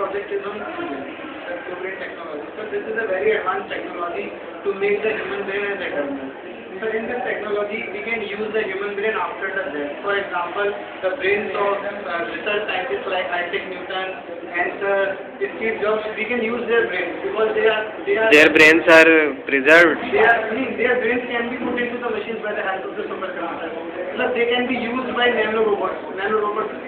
project is on brain technology. So this is a very advanced technology to make the human brain as eternal. So in this technology, we can use the human brain after the death. For example, the brains of research scientists like Isaac Newton and Steve Jobs, we can use their brains because they are Their brains are preserved. their brains can be put into the machines by the help of the supercomputer. Plus, they can be used by nanorobots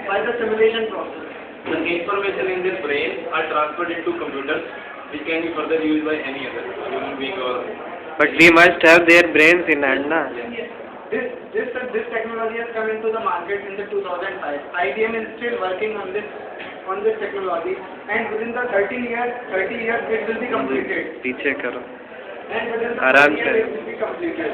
by the simulation process. The information in this brain are transferred into computers, which can be further used by any other human being or. But we must have their brains in hand, na? This technology has come into the market in the 2005. IBM is still working on this technology, and within the 30 years it will be completed. पीछे करो. And within the आराम 30 से. years it will be completed.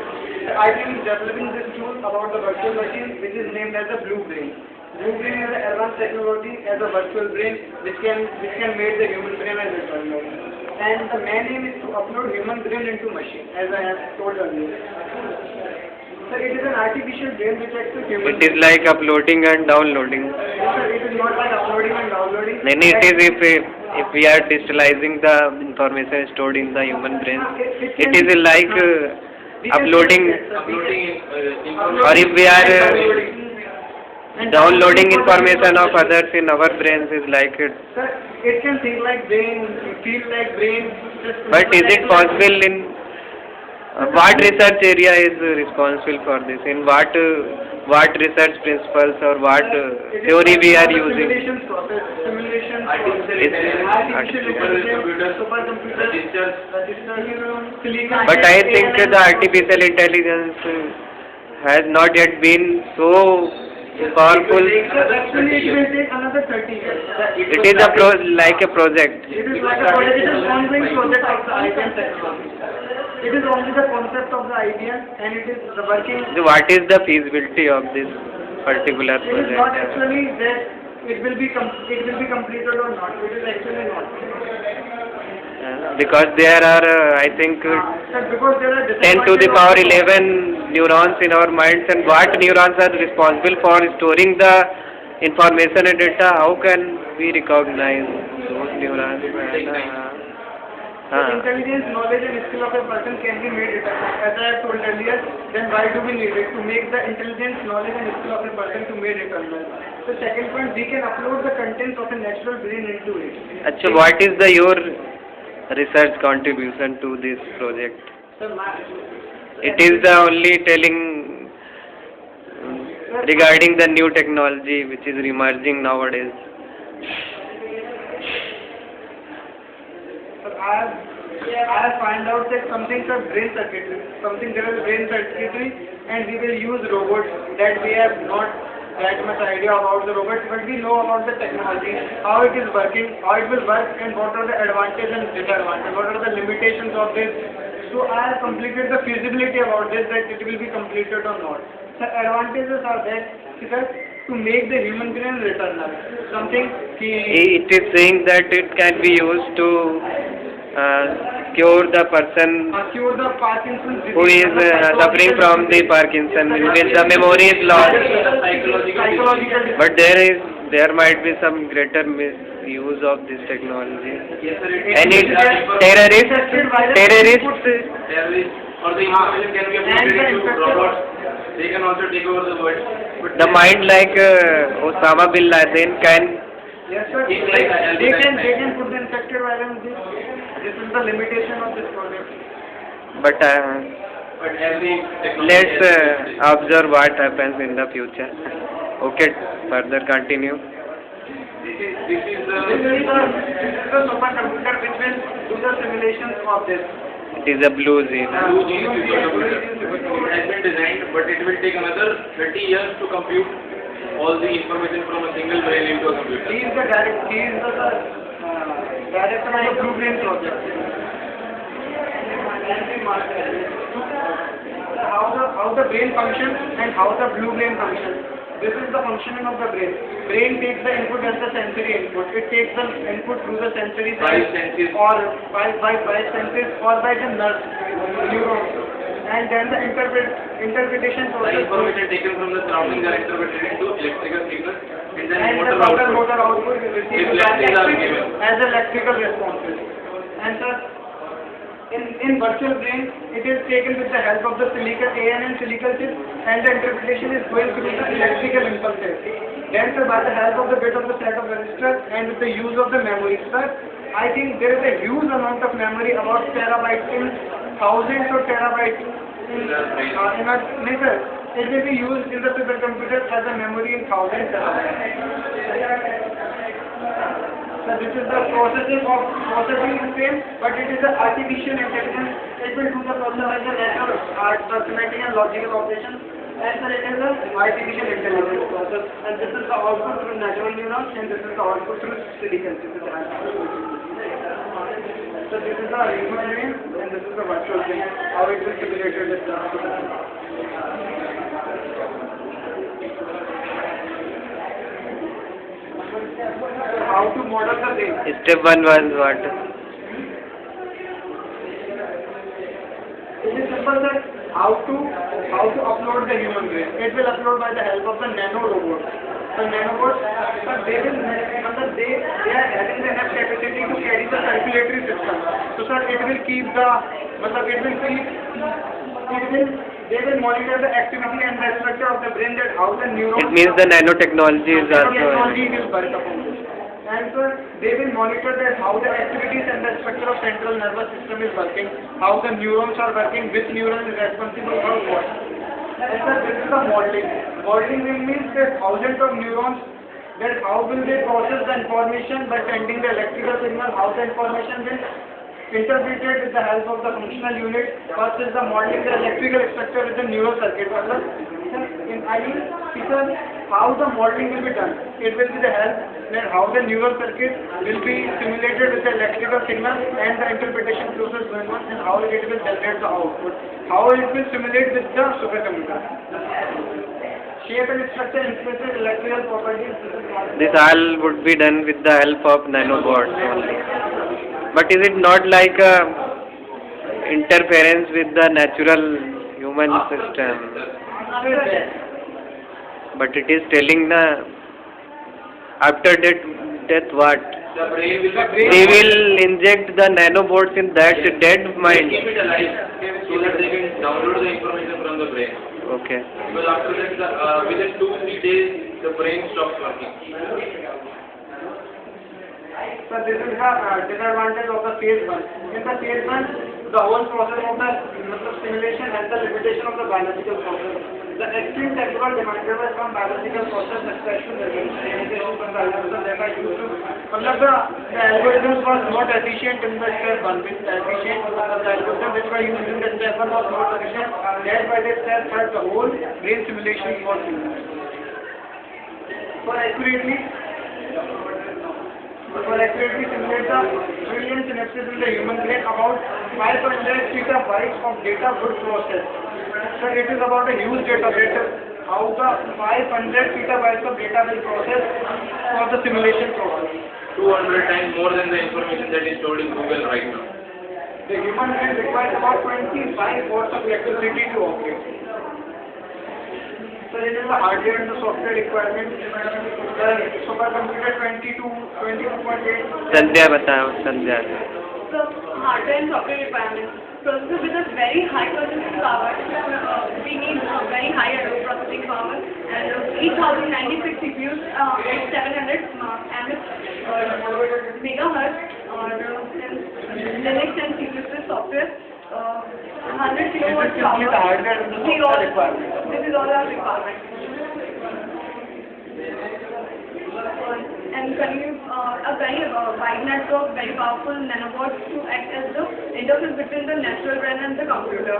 IBM is developing this tool about the virtual machine, which is named as the Blue Brain. Blue Brain is an advanced technology as a virtual brain which can make the human brain as eternal. And the main aim is to upload human brain into machine, as I have told earlier. So it is an artificial brain which acts as human. It is like uploading and downloading. Sir, it is not like uploading and downloading. Then it is if we are digitalizing the information stored in the human brain, it is like uploading, or if we are downloading information of others in our brains is like it. Sir, it can think like brain, feel like brain. But is it possible in what research area is responsible for this? In what research principles or what theory we are using? Simulation process, But I think the artificial intelligence has not yet been so powerful. Actually, it will take another 30 years. It is like a project. It is like a project. It is an ongoing project of the IBM technology. It is only the concept of the IBM, and it is the working. So what is the feasibility of this particular It is not project? actually that it will be completed or not. It is actually not. Because there are, I think, Sir, because there are 10 to the power 11 neurons in our minds, and what neurons are responsible for storing the information and data? How can we recognize those neurons? Intelligence, knowledge and skill of a person can be made eternal. As I have told earlier, then why do we need it? To make the intelligence, knowledge and skill of a person to make eternal. The second point, we can upload the contents of a natural brain into it. Achha, what is your research contribution to this project? Sir, It is the only telling regarding the new technology which is emerging nowadays. I have found out that something is brain circuitry. There is brain circuitry, and we will use robots that we have not that much idea about the robots, but we know about the technology, how it is working, how it will work, and what are the advantages and disadvantages, what are the limitations of this. So I have completed the feasibility about this, that it will be completed or not. The advantages are that because to make the human brain eternal, It is saying that it can be used to cure the person cure the Parkinson's disease, who is suffering from the Parkinson, when the memory is lost. psychological disease. But there might be some greater misuse of this technology. Yes, sir, And it terrorists, or the information can be uploaded into robots. They can also take over the world. But the mind like Osama bin Laden can. Yes, sir. It's like They can put the infected virus. This is the limitation of this project. But every technology let's has observe what happens in the future. Okay, further continue. this is the This is the supercomputer which will do the simulations of this. It is a blue zone. blue gene supercomputer. It has been designed, but it will take another 30 years to compute all the information from a single brain into a computer. He is the director of the Blue Brain project. How the brain functions and how the blue brain functions. This is the functioning of the brain. Brain takes the input as the sensory input. It takes the input through the sensory Five senses. or by five senses or by the nerves, neurons. and then the interpretation The process. information taken from the surroundings are interpreted into electrical signals and then And the motor motor output. output is received Reflecting the given. as electrical responses. And sir, in virtual brain, it is taken with the help of the silicon AN and silicon chip, and the interpretation is going through the electrical impulses. Then sir, by the help of the bit of the set of resistors and with the use of the memory, sir, I think there is a huge amount of memory, about terabytes, in thousands of terabytes in a sir, it will be used in the supercomputer as a memory in thousands terabytes. So this is the processing is same, but it is the artificial intelligence. It will do the process as a natural arithmetic and logical operations. And so it is the artificial intelligence process. And this is the output through natural neurons, and this is the output through silicon. So this is the human brain, and this is the virtual brain. How it will simulate with the how to model the brain. Step 1 was what? It is simple, sir. How to upload the human brain. It will upload by the help of the nano robots. The nanobots, but they are having the enough capacity to carry the circulatory system. So sir, they will monitor the activity and the structure of the brain, that how the neurons. It means the nanotechnology is also. Technology will work upon this. And sir, they will monitor that how the activities and the structure of central nervous system is working, how the neurons are working, which neuron is responsible for what. And sir, this is the modeling. Modeling means that thousands of neurons, that how will they process the information by sending the electrical signal, how the information will interpreted with the help of the functional unit. First is the modeling the electrical structure with the neural circuit. How the modeling will be done. It will be the help that how the neural circuit will be simulated with the electrical signal and the interpretation process going on, and how it will generate the output. How it will simulate with the supercomputer. Shape and structure, expressive electrical properties. This all would be done with the help of nanobots only. But is it not like interference with the natural human system? But it is telling after death what? The brain will They will inject the nanobots in that dead mind. keep it alive so that they can download the information from the brain. Okay. Because after that, within 2-3 days, the brain stops working. So this is the disadvantage of the phase 1. In the phase 1, the whole process of the simulation has the limitation of the biological process. The extreme technical demands from biological process, extraction, realization from the algorithms that are used to. The algorithms was not efficient in the step 1. The algorithm which were used in the step 1 was not efficient. That's why they step 1 the whole brain simulation was used. For accurately simulate the brilliant synapses in the human brain, about 500 petabytes of data would process. So it is about a huge data set. How the 500 petabytes of data will process for the simulation process. 200 times more than the information that is stored in Google right now. The human brain requires about 25 watts of electricity to operate. So it is the hardware and the software requirement. The supercomputer 22.8. Sandhya batao, Sandhya. So hardware and software requirements. Processor with a very high processing power. We need very high processing power, and 8096 CPUs at 700 megahertz, or Linux and C++ software. 100 kilowatt power. This is all our requirement. And a very wide network, very powerful nanobots to act as the interface between the natural brain and the computer.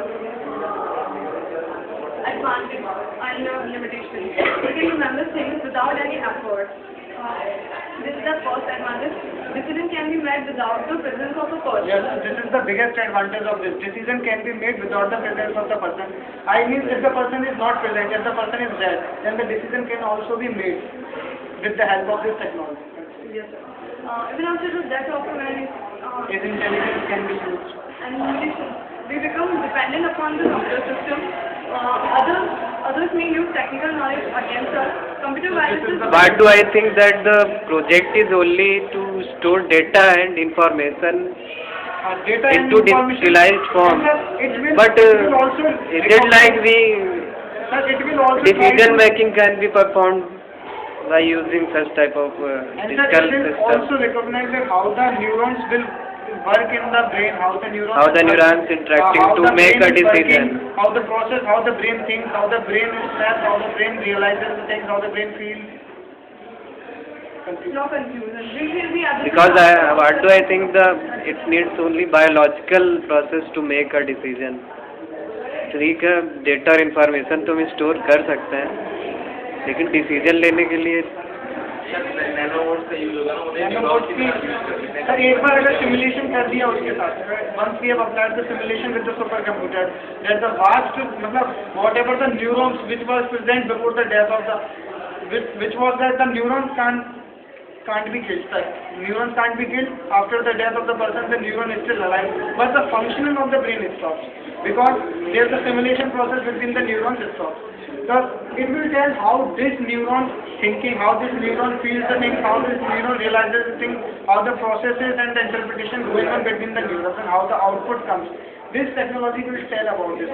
Advantage and limitations. We can remember things without any effort. This is the first advantage. Decision can be made without the presence of a person. Yes, this is the biggest advantage of this. Decision can be made without the presence of the person. I mean, if the person is not present, if the person is dead, then the decision can also be made with the help of this technology. Yes, sir. Even after the death of a man His intelligence can be used. and limitations. we become dependent upon the computer system. Others may use technical knowledge against us. Computer viruses. But do I think that the project is only to store data and information Data and into information. digitalized form? But it will also is it like we Sir, it will also decision making can be performed by using such type of and digital it will system? also recognize that how the neurons will work in the brain, how the neurons How the neurons interacting how to the make brain a is decision. working, how the process, how the brain thinks, how the brain is set, how the brain realizes the things, how the brain feels. No confusion. We will be able Because to what do I think it needs only biological process to make a decision. ठीक है data और information तो हम store कर सकते हैं लेकिन decision लेने के लिए नैनोवोल्ट का यूज होगा ना उन्हें नैनोवोल्ट की सर एक बार अगर सिमुलेशन कर दिया उसके साथ once we have applied the simulation with the supercomputer that the vast मतलब whatever the neurons which was present before the death of the which was that the neurons can't be killed. Sir. Neurons can't be killed after the death of the person. The neuron is still alive, but the functioning of the brain stops because there's a simulation process between the neurons stops. So it will tell how this neuron thinking, how this neuron feels the thing, how this neuron realizes the thing, how the processes and the interpretation going on between the neurons and how the output comes. This technology will tell about this.